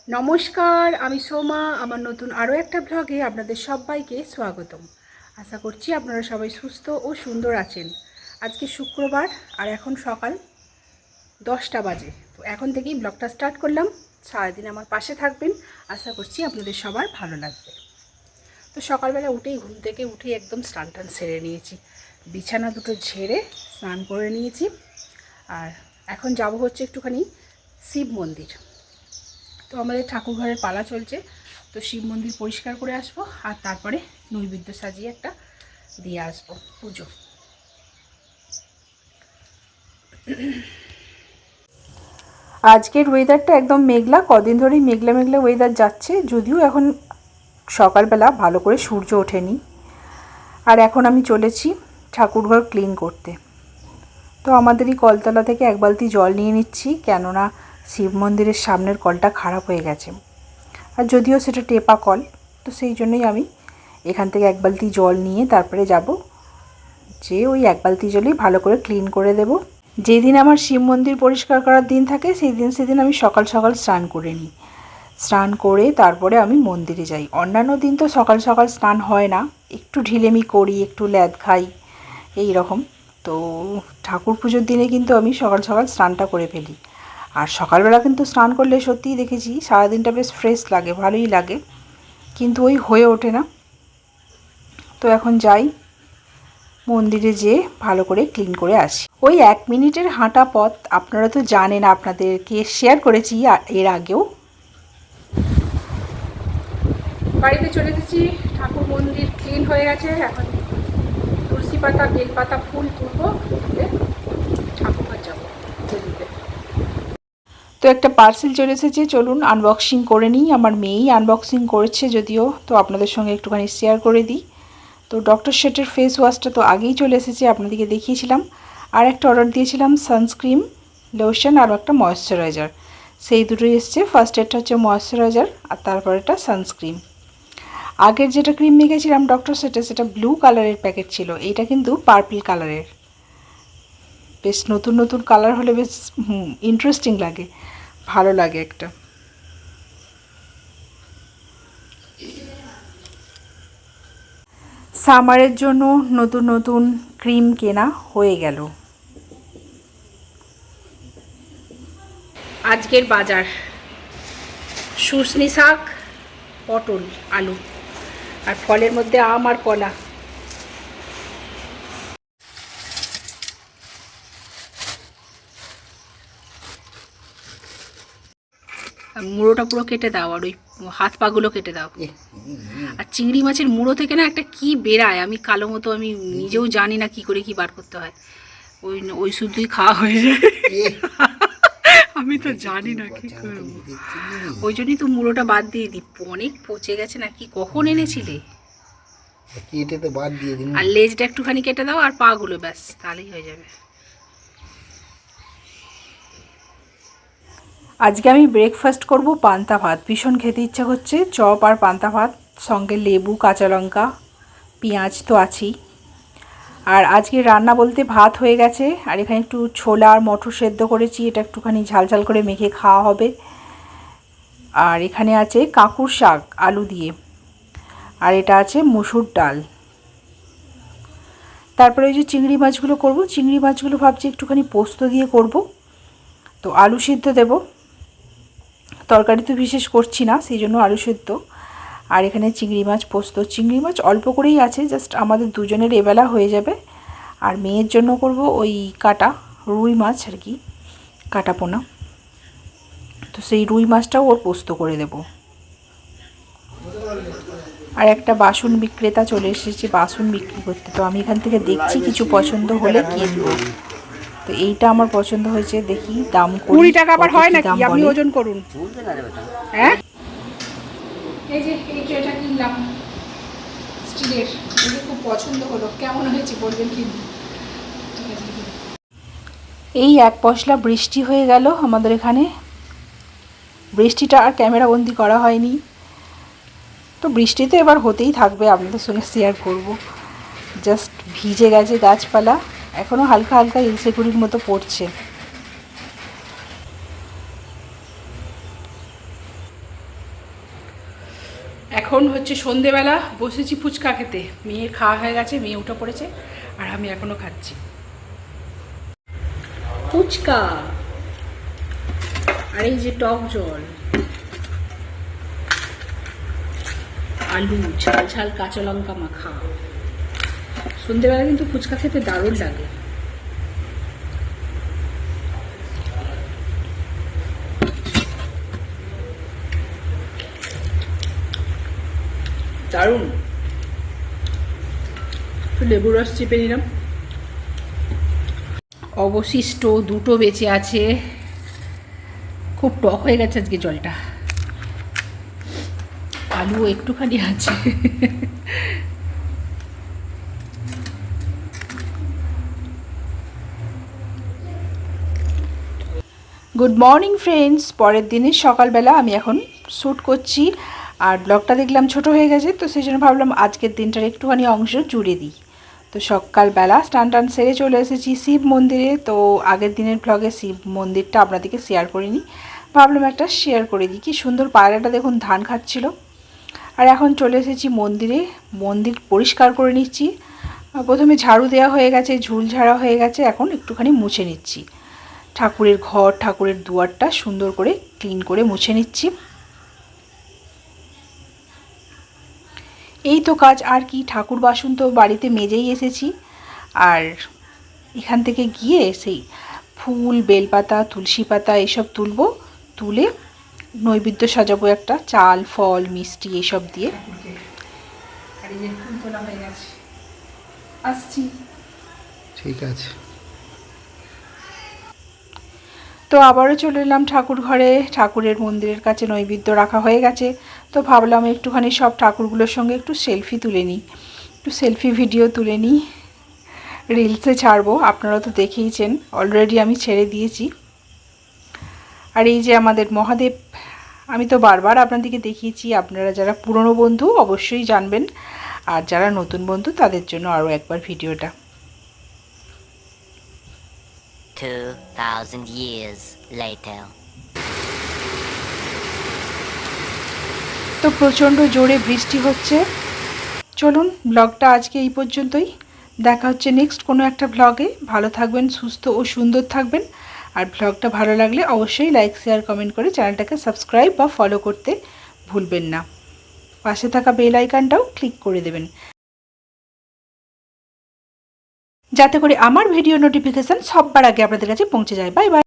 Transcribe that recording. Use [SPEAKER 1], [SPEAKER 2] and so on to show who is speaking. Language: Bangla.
[SPEAKER 1] নমস্কার, আমি সোমা। আমার নতুন আরও একটা ব্লগে আপনাদের সবাইকে স্বাগতম। আশা করছি আপনারা সবাই সুস্থ ও সুন্দর আছেন। আজকে শুক্রবার আর এখন সকাল 10টা বাজে। তো এখন থেকেই ব্লগটা স্টার্ট করলাম। সারাদিন আমার পাশে থাকবেন, আশা করছি আপনাদের সবার ভালো লাগবে। তো সকালবেলা ঘুম থেকে উঠেই একদম স্নান টান সেরে নিয়েছি, বিছানা দুটো ঝেড়ে স্নান করে নিয়েছি। আর এখন যাব হচ্ছে একটুখানি শিব মন্দির। তো আমাদের ঠাকুরঘরের পালা চলছে, তো শিব মন্দির পরিষ্কার করে আসবো আর তারপরে নৈবেদ্য সাজিয়ে একটা দিয়ে আসবো পুজো। আজকের ওয়েদারটা একদম মেঘলা, কদিন ধরেই মেঘলা মেঘলা ওয়েদার যাচ্ছে, যদিও এখন সকালবেলা ভালো করে সূর্য ওঠেনি। আর এখন আমি চলেছি ঠাকুরঘর ক্লিন করতে। তো আমাদেরই কলতলা থেকে এক বালতি জল নিয়ে নিচ্ছি, কেননা শিব মন্দিরের সামনের কলটা খারাপ হয়ে গেছে। আর যদিও সেটা টেপা কল, তো সেই জন্যই আমি এখান থেকে এক বালতি জল নিয়ে তারপরে যাব, যে ওই এক বালতি জলেই ভালো করে ক্লিন করে দেব। যেদিন আমার শিব মন্দির পরিষ্কার করার দিন থাকে সেদিন আমি সকাল সকাল স্নান করে নিই। স্নান করে তারপরে আমি মন্দিরে যাই। অন্যান্য দিন তো সকাল সকাল স্নান হয় না, একটু ঢিলেমি করি, একটু ল্যাদ খাই এই রকম। তো ঠাকুর পুজোর দিনে কিন্তু আমি সকাল সকাল স্নানটা করে ফেলি। আর সকালবেলা কিন্তু স্নান করলে সত্যিই দেখেছি সারাদিনটা বেশ ফ্রেশ লাগে, ভালোই লাগে, কিন্তু ওই হয়ে ওঠে না। তো এখন যাই, মন্দিরে যেয়ে ভালো করে ক্লিন করে আসি। ওই 1 মিনিটের হাঁটা পথ, আপনারা তো জানেন, আপনাদেরকে শেয়ার করেছি এর আগেও। বাড়িতে চলে এসেছি, ঠাকুর মন্দির ক্লিন হয়ে গেছে। এখন তুলসী পাতা, বেলপাতা, ফুল তুলবো, তুলে ঠাকুরঘর যাবো। তো একটা পার্সেল চলে এসেছে, চলুন আনবক্সিং করে নিই। আমার মেয়েই আনবক্সিং করেছে যদিও, তো আপনাদের সঙ্গে একটুখানি শেয়ার করে দিই। তো ডক্টর শেটের ফেস ওয়াশটা তো আগেই চলে এসেছে, আপনাদেরকে দেখিয়েছিলাম। আর একটা অর্ডার দিয়েছিলাম সানস্ক্রিন, লোশন আর একটা ময়েশ্চারাইজার, সেই দুটোই এসছে। ফার্স্ট এডটা হচ্ছে ময়েশ্চারাইজার আর তারপরেটা সানস্ক্রিন। আগের যেটা ক্রিম মেখেছিলাম ডক্টর শেটে, সেটা ব্লু কালারের প্যাকেট ছিল, এইটা কিন্তু পার্পল কালারের। বেশ নতুন নতুন কালার হলে বেশ ইন্টারেস্টিং লাগে, ভালো লাগে একটা। সামারের জন্য নতুন নতুন ক্রিম কেনা হয়ে গেল। আজকের বাজার: শুশনি শাক, পটল, আলু, আর ফলের মধ্যে আম আর কলা। মুড়োটা পুরো কেটে দাও, আর ওই হাত পাগুলো কেটে দাও। আর চিংড়ি মাছের মুড়ো থেকে না একটা কি বেরায়, আমি কালো মতো, আমি নিজেও জানি না কি করে কি বার করতে হয়। ওই ওই শুধুই খাওয়া হয়ে যায়, আমি তো জানি না কি করবো। ওই জন্যই তো মুড়োটা বাদ দিয়ে দিই, অনেক পচে গেছে না। কি কখন এনেছিলে?
[SPEAKER 2] কেটে তো বাদ দিয়ে দিন।
[SPEAKER 1] আর লেজটা একটুখানি কেটে দাও আর পাগুলো, ব্যাস তাহলেই হয়ে যাবে। আজকে আমি ব্রেকফাস্ট করব পান্তা ভাত, ভীষণ খেতে ইচ্ছা করছে। চপ আর পান্তা ভাত, সঙ্গে লেবু, কাঁচা লঙ্কা, পেঁয়াজ তো আছেই। আর আজকে রান্না বলতে ভাত হয়ে গেছে, আর এখানে একটু ছোলা আর মটর সেদ্ধ করেছি, এটা একটুখানি ঝাল ঝাল করে মেখে খাওয়া হবে। আর এখানে আছে কাঁকুর শাক আলু দিয়ে, আর এটা আছে মুসুর ডাল। তারপরে ওই যে চিংড়ি মাছগুলো করব, চিংড়ি মাছগুলো ভাবছি একটুখানি পোস্ত দিয়ে করব। তো আলু সিদ্ধ দেব, তরকারি তো বিশেষ করছি না, সেই জন্য আলু সিদ্ধ। আর এখানে চিংড়ি মাছ পোস্ত, চিংড়ি মাছ অল্প করেই আছে, জাস্ট আমাদের দুজনের এবেলা হয়ে যাবে। আর মেয়ের জন্য করব ওই কাটা রুই মাছ আর কি, কাটা পোনা, তো সেই রুই মাছটাও ওর পোস্ত করে দেব। আর একটা বাসন বিক্রেতা চলে এসেছে বাসন বিক্রি করতে, তো আমি এখান থেকে দেখছি কিছু পছন্দ হলে কিনবো। তো এইটা আমার পছন্দ হয়েছে, দেখি দাম 20 টাকা আবার হয় নাকি, আপনি ওজন করুন। হ্যাঁ, এই যে এই ট্রেটা কিনলাম স্টিলের, এটা খুব পছন্দ হলো, কেমন হয়েছে বলবেন কিন্তু। এই এক পশলা বৃষ্টি হয়ে গেল আমাদের এখানে, বৃষ্টিটা আর ক্যামেরা বন্দি করা হয়নি, তো বৃষ্টিতে এবার হতেই থাকবে, আপনাদের সঙ্গে শেয়ার করব। জাস্ট ভিজে গেছে গাছপালা, এখনও হালকা হালকা ইলশেগুড়ির মতো পড়ছে। এখন হচ্ছে সন্ধেবেলা, বসেছি ফুচকা খেতে। মেয়ে খাওয়া হয়ে গেছে, মেয়ে উঠে পড়েছে, আর আমি এখনো খাচ্ছি ফুচকা। আর এই যে টক জল, আলু, ঝাল ঝাল কাঁচা লঙ্কা মাখা। সন্ধেবেলা কিন্তু ফুচকা খেতে দারুণ লাগে। দারুণ। একটু লেবুর রস চেপে নিলাম। অবশিষ্ট দুটো বেঁচে আছে। খুব টক হয়ে গেছে আজকে জলটা। আলু একটুখানি আছে। Good morning friends. পরের দিনের সকালবেলা আমি এখন শ্যুট করছি, আর ব্লগটা দেখলাম ছোট হয়ে গেছে, তো সেই জন্য ভাবলাম আজকের দিনটার একটুখানি অংশ জুড়ে দিই। তো সকালবেলা স্নান টান সেরে চলে এসেছি শিব মন্দিরে। তো আগের দিনের ব্লগে শিব মন্দিরটা আপনাদেরকে শেয়ার করিনি, ভাবলাম একটা শেয়ার করে দিই। কি সুন্দর পায়রাটা দেখুন ধান খাচ্ছিল। আর এখন চলে এসেছি মন্দিরে, মন্দির পরিষ্কার করে নিচ্ছি। প্রথমে ঝাড়ু দেওয়া হয়ে গেছে, ঝুল ঝাড়া হয়ে গেছে, এখন একটুখানি মুছে নিচ্ছি। ঠাকুরের ঘর, ঠাকুরের দুয়ারটা সুন্দর করে ক্লিন করে মুছে নিচ্ছি। এই তো কাজ, আর কি। ঠাকুর বাসন তো বাড়িতে মেজেই এসেছি, আর এখান থেকে গিয়ে সেই ফুল, বেলপাতা, তুলসী পাতা এসব তুলবো, তুলে নৈবেদ্য সাজাবো একটা, চাল, ফল, মিষ্টি এসব দিয়ে। আর এই যে ফুল তোলা হয়ে গেছে, আসছি।
[SPEAKER 2] ঠিক আছে।
[SPEAKER 1] তো আবারও চলে এলাম ঠাকুর ঘরে। ঠাকুরের মন্দিরের কাছে নৈবেদ্য রাখা হয়ে গেছে, তো ভাবলাম একটুখানি সব ঠাকুরগুলোর সঙ্গে একটু সেলফি তুলে নিই, একটু সেলফি ভিডিও তুলে নিই, রিলসে ছাড়বো। আপনারা তো দেখেইছেন, অলরেডি আমি ছেড়ে দিয়েছি। আর এই যে আমাদের মহাদেব, আমি তো বারবার আপনাদেরকে দেখিয়েছি, আপনারা যারা পুরনো বন্ধু অবশ্যই জানবেন, আর যারা নতুন বন্ধু তাদের জন্য আরও একবার ভিডিওটা।
[SPEAKER 3] 2000 years later.
[SPEAKER 1] তো প্রচণ্ড জোরে বৃষ্টি হচ্ছে। চলুন ব্লগটা আজকে এই পর্যন্তই। দেখা হচ্ছে নেক্সট কোনো একটা ব্লগে। ভালো থাকবেন, সুস্থ ও সুন্দর থাকবেন। আর ব্লগটা ভালো লাগলে অবশ্যই লাইক, শেয়ার, কমেন্ট করে চ্যানেলটাকে সাবস্ক্রাইব বা ফলো করতে ভুলবেন না। পাশে থাকা বেল আইকনটাও ক্লিক করে দেবেন, যাতে করে আমার ভিডিও নোটিফিকেশান সবার আগে আপনাদের কাছে পৌঁছে যায়। Bye bye.